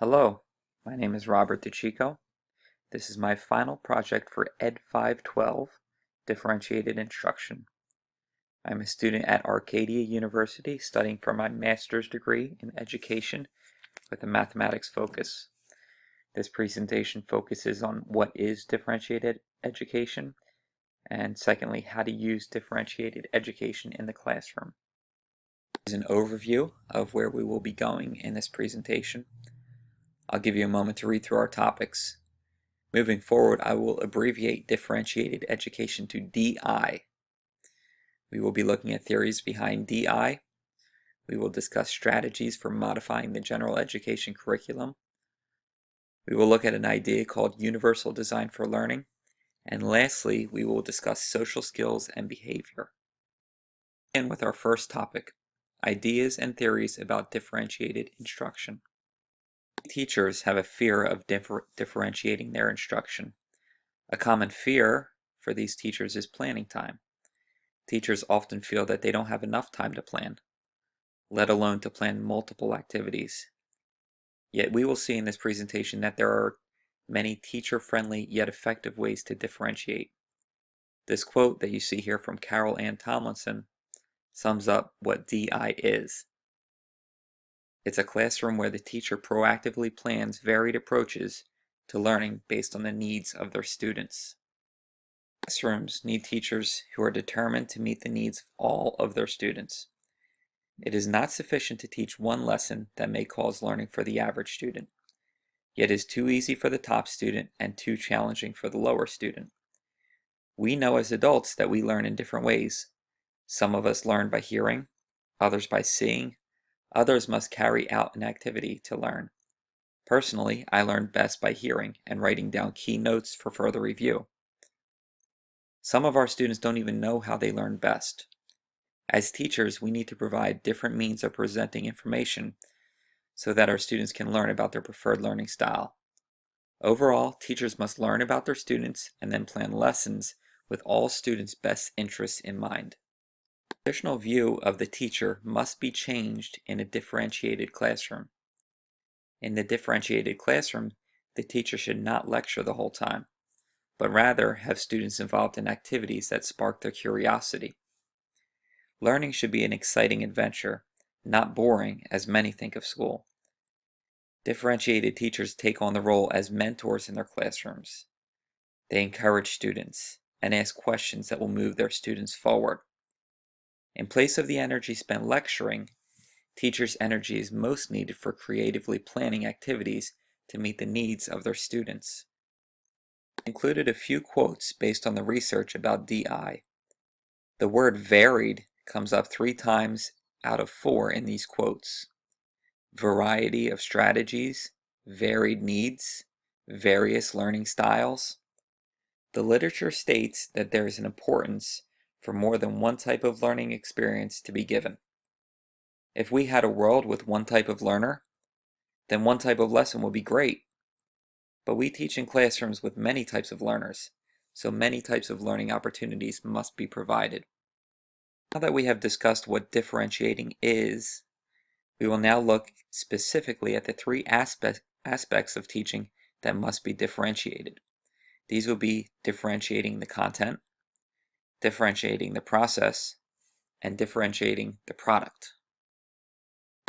Hello, my name is Robert DeChico. This is my final project for Ed 512, Differentiated Instruction. I'm a student at Arcadia University studying for my master's degree in education with a mathematics focus. This presentation focuses on what is differentiated education, and secondly, how to use differentiated education in the classroom. This is an overview of where we will be going in this presentation. I'll give you a moment to read through our topics. Moving forward, I will abbreviate differentiated education to DI. We will be looking at theories behind DI. We will discuss strategies for modifying the general education curriculum. We will look at an idea called universal design for learning. And lastly, we will discuss social skills and behavior. Begin with our first topic, ideas and theories about differentiated instruction. Teachers have a fear of differentiating their instruction. A common fear for these teachers is planning time. Teachers often feel that they don't have enough time to plan, let alone to plan multiple activities. Yet we will see in this presentation that there are many teacher-friendly yet effective ways to differentiate. This quote that you see here from Carol Ann Tomlinson sums up what DI is. It's a classroom where the teacher proactively plans varied approaches to learning based on the needs of their students. Classrooms need teachers who are determined to meet the needs of all of their students. It is not sufficient to teach one lesson that may cause learning for the average student, yet is too easy for the top student and too challenging for the lower student. We know as adults that we learn in different ways. Some of us learn by hearing, others by seeing, others must carry out an activity to learn. Personally, I learn best by hearing and writing down key notes for further review. Some of our students don't even know how they learn best. As teachers, we need to provide different means of presenting information so that our students can learn about their preferred learning style. Overall, teachers must learn about their students and then plan lessons with all students' best interests in mind. The traditional view of the teacher must be changed in a differentiated classroom. In the differentiated classroom, the teacher should not lecture the whole time, but rather have students involved in activities that spark their curiosity. Learning should be an exciting adventure, not boring as many think of school. Differentiated teachers take on the role as mentors in their classrooms. They encourage students and ask questions that will move their students forward. In place of the energy spent lecturing, teachers' energy is most needed for creatively planning activities to meet the needs of their students. I included a few quotes based on the research about DI. The word varied comes up 3 times out of 4 in these quotes. Variety of strategies, varied needs, various learning styles. The literature states that there is an importance for more than one type of learning experience to be given. If we had a world with one type of learner, then one type of lesson would be great. But we teach in classrooms with many types of learners, so many types of learning opportunities must be provided. Now that we have discussed what differentiating is, we will now look specifically at the 3 aspects of teaching that must be differentiated. These will be differentiating the content, differentiating the process, and differentiating the product.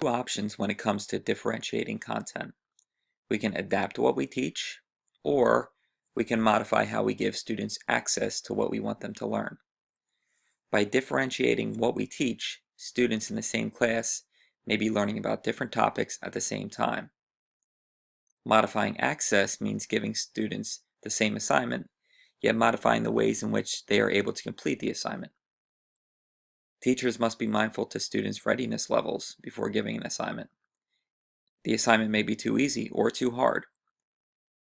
2 options when it comes to differentiating content. We can adapt what we teach, or we can modify how we give students access to what we want them to learn. By differentiating what we teach, students in the same class may be learning about different topics at the same time. Modifying access means giving students the same assignment, yet modifying the ways in which they are able to complete the assignment. Teachers must be mindful to students' readiness levels before giving an assignment. The assignment may be too easy or too hard.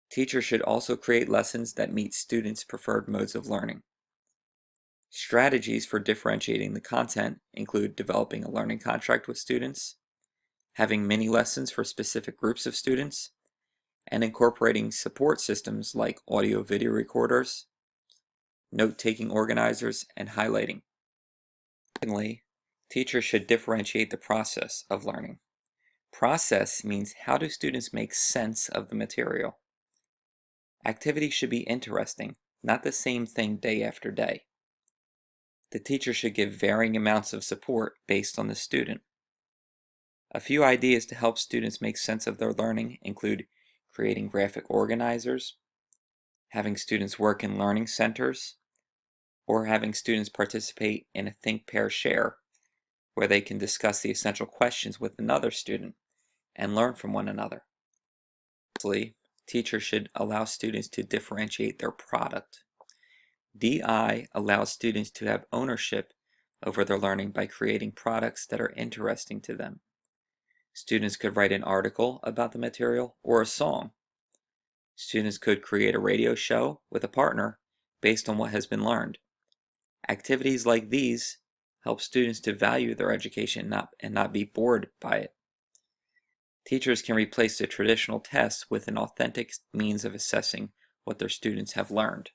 Teachers should also create lessons that meet students' preferred modes of learning. Strategies for differentiating the content include developing a learning contract with students, having mini lessons for specific groups of students, and incorporating support systems like audio-video recorders, note-taking organizers, and highlighting. Secondly, teachers should differentiate the process of learning. Process means how do students make sense of the material. Activities should be interesting, not the same thing day after day. The teacher should give varying amounts of support based on the student. A few ideas to help students make sense of their learning include creating graphic organizers, having students work in learning centers, or having students participate in a Think, Pair, Share, where they can discuss the essential questions with another student and learn from one another. Lastly, teachers should allow students to differentiate their product. DI allows students to have ownership over their learning by creating products that are interesting to them. Students could write an article about the material or a song. Students could create a radio show with a partner based on what has been learned. Activities like these help students to value their education and not be bored by it. Teachers can replace the traditional tests with an authentic means of assessing what their students have learned.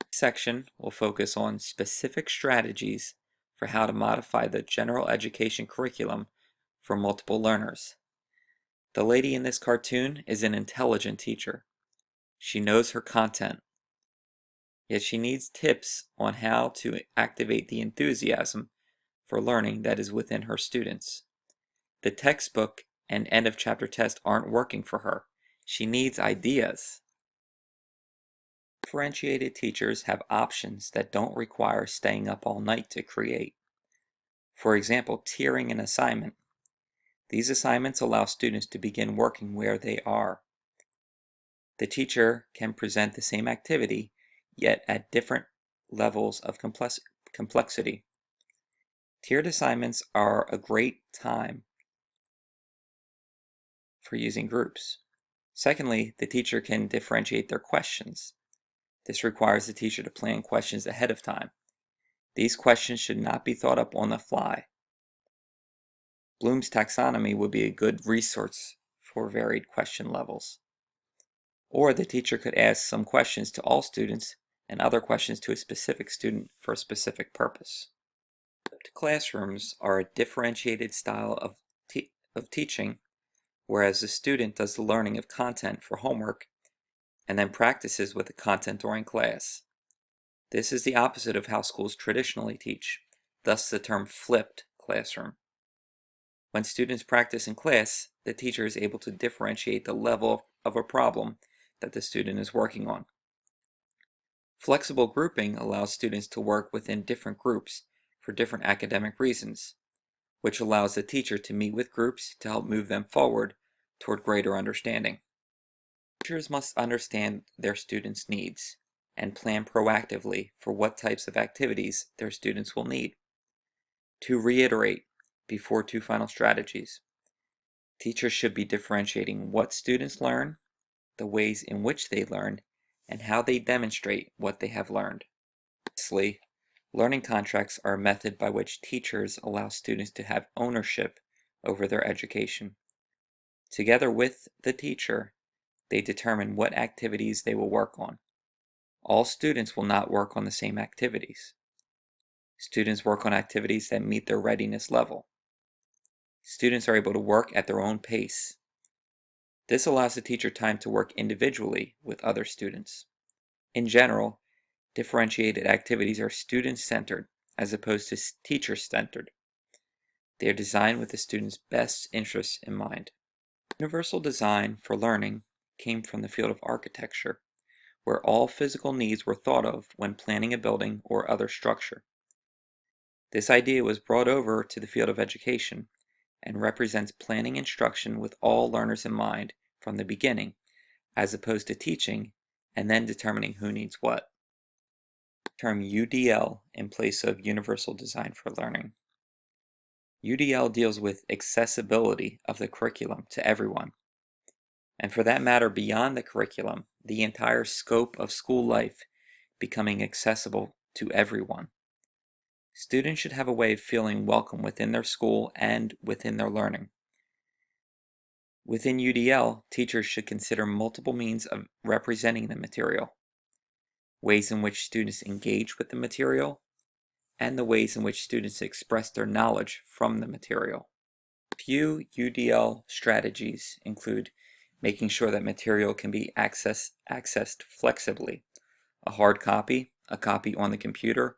This section will focus on specific strategies for how to modify the general education curriculum for multiple learners. The lady in this cartoon is an intelligent teacher. She knows her content, yet she needs tips on how to activate the enthusiasm for learning that is within her students. The textbook and end of chapter test aren't working for her. She needs ideas. Differentiated teachers have options that don't require staying up all night to create. For example, tiering an assignment. These assignments allow students to begin working where they are. The teacher can present the same activity, yet at different levels of complexity. Tiered assignments are a great time for using groups. Secondly, the teacher can differentiate their questions. This requires the teacher to plan questions ahead of time. These questions should not be thought up on the fly. Bloom's taxonomy would be a good resource for varied question levels. Or the teacher could ask some questions to all students and other questions to a specific student for a specific purpose. Flipped classrooms are a differentiated style of teaching, whereas the student does the learning of content for homework and then practices with the content during class. This is the opposite of how schools traditionally teach, thus the term flipped classroom. When students practice in class, the teacher is able to differentiate the level of a problem that the student is working on. Flexible grouping allows students to work within different groups for different academic reasons, which allows the teacher to meet with groups to help move them forward toward greater understanding. Teachers must understand their students' needs and plan proactively for what types of activities their students will need. To reiterate, before two final strategies, teachers should be differentiating what students learn, the ways in which they learn, and how they demonstrate what they have learned. Lastly, learning contracts are a method by which teachers allow students to have ownership over their education. Together with the teacher, they determine what activities they will work on. All students will not work on the same activities. Students work on activities that meet their readiness level. Students are able to work at their own pace. This allows the teacher time to work individually with other students. In general, differentiated activities are student-centered as opposed to teacher-centered. They are designed with the student's best interests in mind. Universal design for learning came from the field of architecture, where all physical needs were thought of when planning a building or other structure. This idea was brought over to the field of education and represents planning instruction with all learners in mind from the beginning, as opposed to teaching and then determining who needs what. The term UDL in place of Universal Design for Learning. UDL deals with accessibility of the curriculum to everyone, and for that matter beyond the curriculum, the entire scope of school life becoming accessible to everyone. Students should have a way of feeling welcome within their school and within their learning. Within UDL, teachers should consider multiple means of representing the material, ways in which students engage with the material, and the ways in which students express their knowledge from the material. Few UDL strategies include making sure that material can be accessed flexibly, a hard copy, a copy on the computer,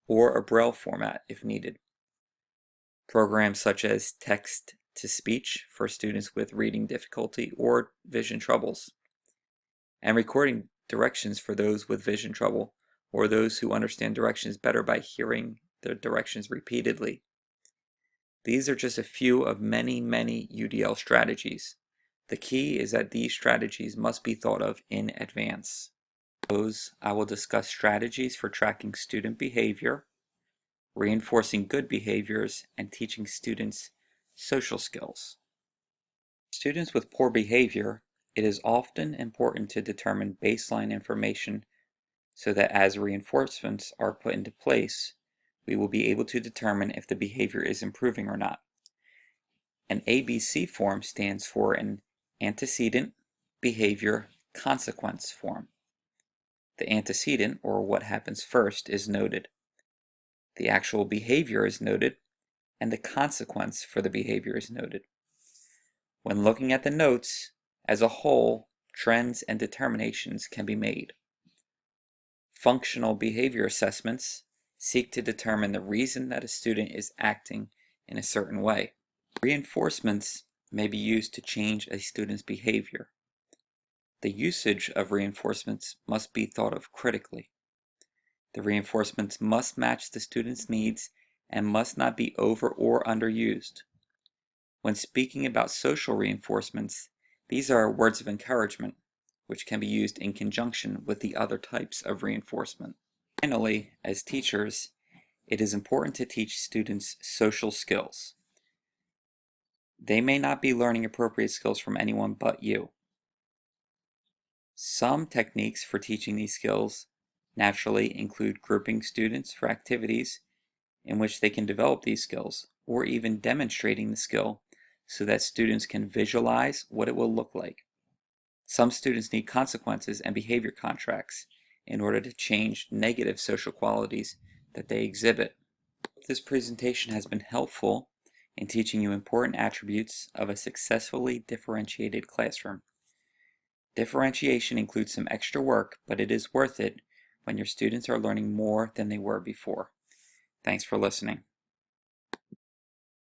or a Braille format if needed. Programs such as text-to-speech for students with reading difficulty or vision troubles, and recording directions for those with vision trouble or those who understand directions better by hearing the directions repeatedly. These are just a few of many, many UDL strategies. The key is that these strategies must be thought of in advance. I will discuss strategies for tracking student behavior, reinforcing good behaviors, and teaching students social skills. Students with poor behavior, it is often important to determine baseline information so that as reinforcements are put into place, we will be able to determine if the behavior is improving or not. An ABC form stands for an antecedent, behavior, consequence form. The antecedent, or what happens first, is noted. The actual behavior is noted, and the consequence for the behavior is noted. When looking at the notes, as a whole, trends and determinations can be made. Functional behavior assessments seek to determine the reason that a student is acting in a certain way. Reinforcements may be used to change a student's behavior. The usage of reinforcements must be thought of critically. The reinforcements must match the student's needs and must not be over or underused. When speaking about social reinforcements, these are words of encouragement, which can be used in conjunction with the other types of reinforcement. Finally, as teachers, it is important to teach students social skills. They may not be learning appropriate skills from anyone but you. Some techniques for teaching these skills naturally include grouping students for activities in which they can develop these skills, or even demonstrating the skill so that students can visualize what it will look like. Some students need consequences and behavior contracts in order to change negative social qualities that they exhibit. This presentation has been helpful in teaching you important attributes of a successfully differentiated classroom. Differentiation includes some extra work, but it is worth it when your students are learning more than they were before. Thanks for listening.